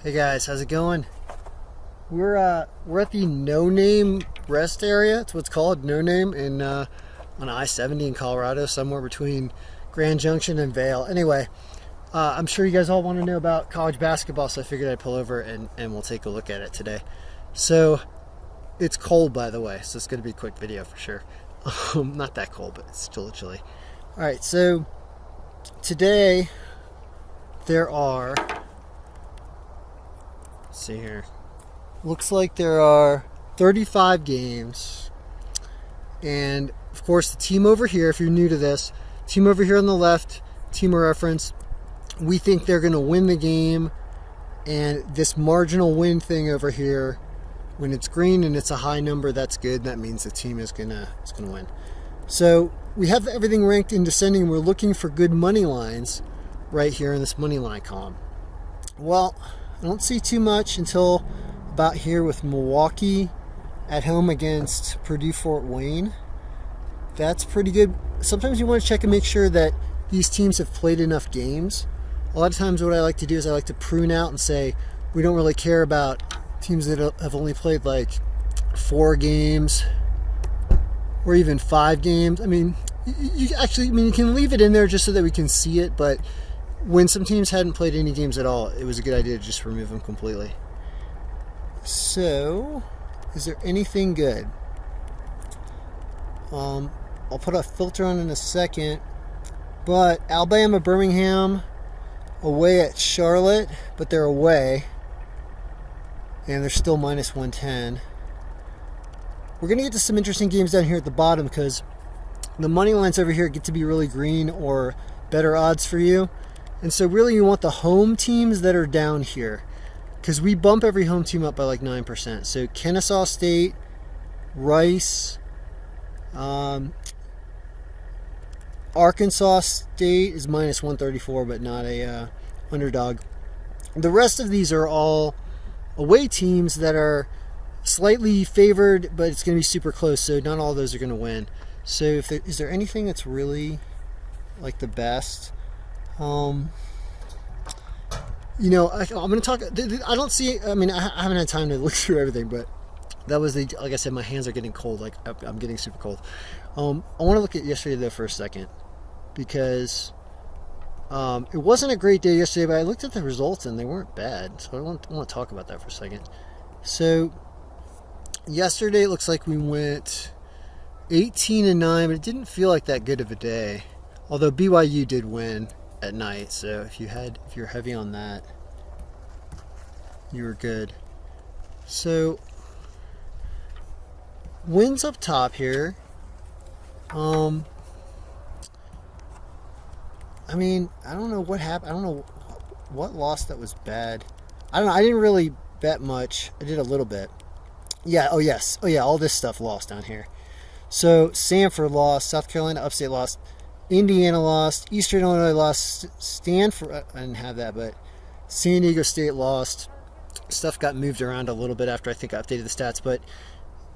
Hey guys, how's it going? We're at the No Name rest area. It's what's called No Name on I-70 in Colorado, somewhere between Grand Junction and Vail. Anyway, I'm sure you guys all want to know about college basketball, so I figured I'd pull over and we'll take a look at it today. So it's cold, by the way, so it's going to be a quick video for sure. Not that cold, but it's still chilly. All right, so today there are, let's see here, looks like there are 35 games, and of course the team over here, if you're new to this, team over here on the left, team of reference, we think they're going to win the game, and this marginal win thing over here, when it's green and it's a high number, that's good. That means the team is gonna win. So we have everything ranked in descending. We're looking for good money lines right here in this money line column. Well, I don't see too much until about here with Milwaukee at home against Purdue Fort Wayne. That's pretty good. Sometimes you want to check and make sure that these teams have played enough games. A lot of times what I like to do is I like to prune out and say we don't really care about teams that have only played like 4 games or even 5 games. I mean, you can leave it in there just so that we can see it, but when some teams hadn't played any games at all, it was a good idea to just remove them completely. So, is there anything good? I'll put a filter on in a second, but Alabama, Birmingham, away at Charlotte, but they're away, and they're still minus 110. We're going to get to some interesting games down here at the bottom because the money lines over here get to be really green or better odds for you. And so really you want the home teams that are down here because we bump every home team up by like 9%. So Kennesaw State, Rice, Arkansas State is minus 134 but not a underdog. The rest of these are all away teams that are slightly favored, but it's going to be super close, so not all of those are going to win. So is there anything that's really like the best? I'm going to talk, I don't see, I haven't had time to look through everything, but that was like I said, my hands are getting cold, like I'm getting super cold. I want to look at yesterday though for a second, because it wasn't a great day yesterday, but I looked at the results and they weren't bad. So I want to talk about that for a second. So yesterday it looks like we went 18-9, but it didn't feel like that good of a day. Although BYU did win at night, so if you're heavy on that, you were good. So wins up top here. I don't know what happened. I don't know what loss that was bad. I don't know. I didn't really bet much. I did a little bit. Yeah. Oh, yes. Oh, yeah. All this stuff lost down here. So Samford lost. South Carolina Upstate lost. Indiana lost. Eastern Illinois lost. Stanford, I didn't have that, but San Diego State lost. Stuff got moved around a little bit after I think I updated the stats, but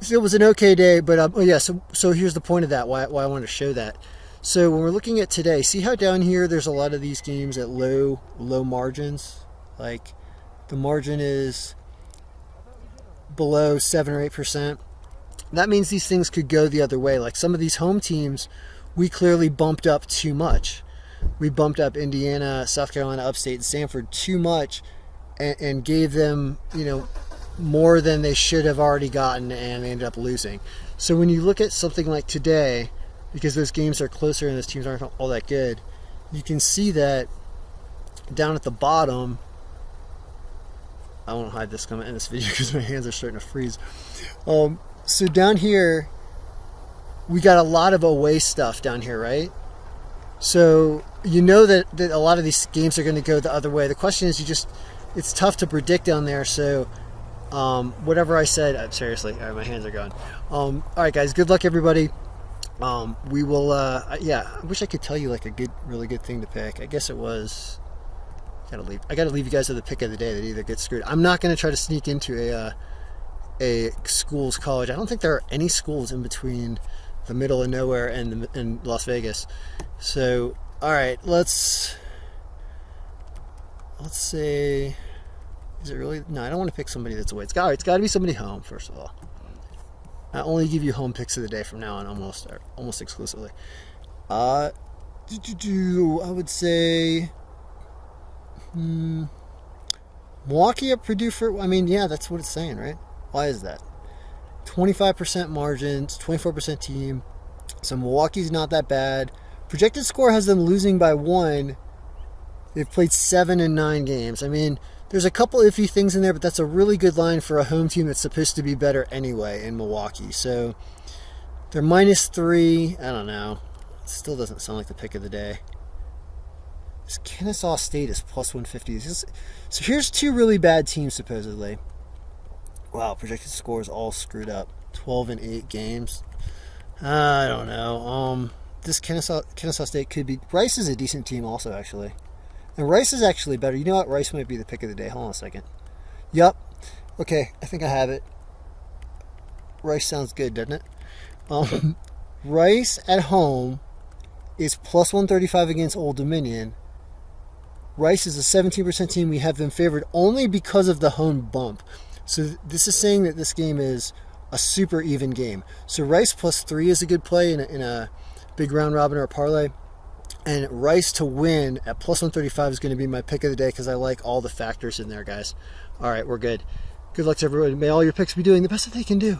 it was an okay day. But so here's the point of that. Why I wanted to show that. So when we're looking at today, see how down here there's a lot of these games at low margins? Like the margin is below 7 or 8%. That means these things could go the other way. Like some of these home teams, we clearly bumped up too much. We bumped up Indiana, South Carolina, Upstate, and Stanford too much and gave them, more than they should have already gotten, and they ended up losing. So when you look at something like today, because those games are closer and those teams aren't all that good, you can see that down at the bottom. I won't hide this comment in this video because my hands are starting to freeze. So down here, we got a lot of away stuff down here, right? So you know that a lot of these games are going to go the other way. The question is, it's tough to predict down there. So whatever I said, seriously, all right, my hands are gone. All right, guys, good luck, everybody. We will, I wish I could tell you like a really good thing to pick. I guess it was, I gotta leave you guys with the pick of the day that either gets screwed. I'm not going to try to sneak into a school's college. I don't think there are any schools in between the middle of nowhere and Las Vegas. So, all right, let's say Is it really? No, I don't want to pick somebody that's away. It's got to be somebody home, first of all. I only give you home picks of the day from now on, almost exclusively. I would say Milwaukee at Purdue yeah, that's what it's saying, right? Why is that? 25% margins, 24% team. So Milwaukee's not that bad. Projected score has them losing by 1. They've played 7 in 9 games. I mean, there's a couple iffy things in there, but that's a really good line for a home team that's supposed to be better anyway in Milwaukee. So they're -3. I don't know. It still doesn't sound like the pick of the day. This Kennesaw State is +150. So here's 2 really bad teams, supposedly. Wow, projected scores all screwed up. 12 and 8 games. I don't know. This Kennesaw State could be... Rice is a decent team also, actually. And Rice is actually better. You know what? Rice might be the pick of the day. Hold on a second. Yup. Okay, I think I have it. Rice sounds good, doesn't it? Rice at home is +135 against Old Dominion. Rice is a 17% team. We have them favored only because of the home bump. So this is saying that this game is a super even game. So Rice +3 is a good play in a big round robin or a parlay. And Rice to win at +135 is going to be my pick of the day because I like all the factors in there, guys. All right, we're good. Good luck to everybody. May all your picks be doing the best that they can do.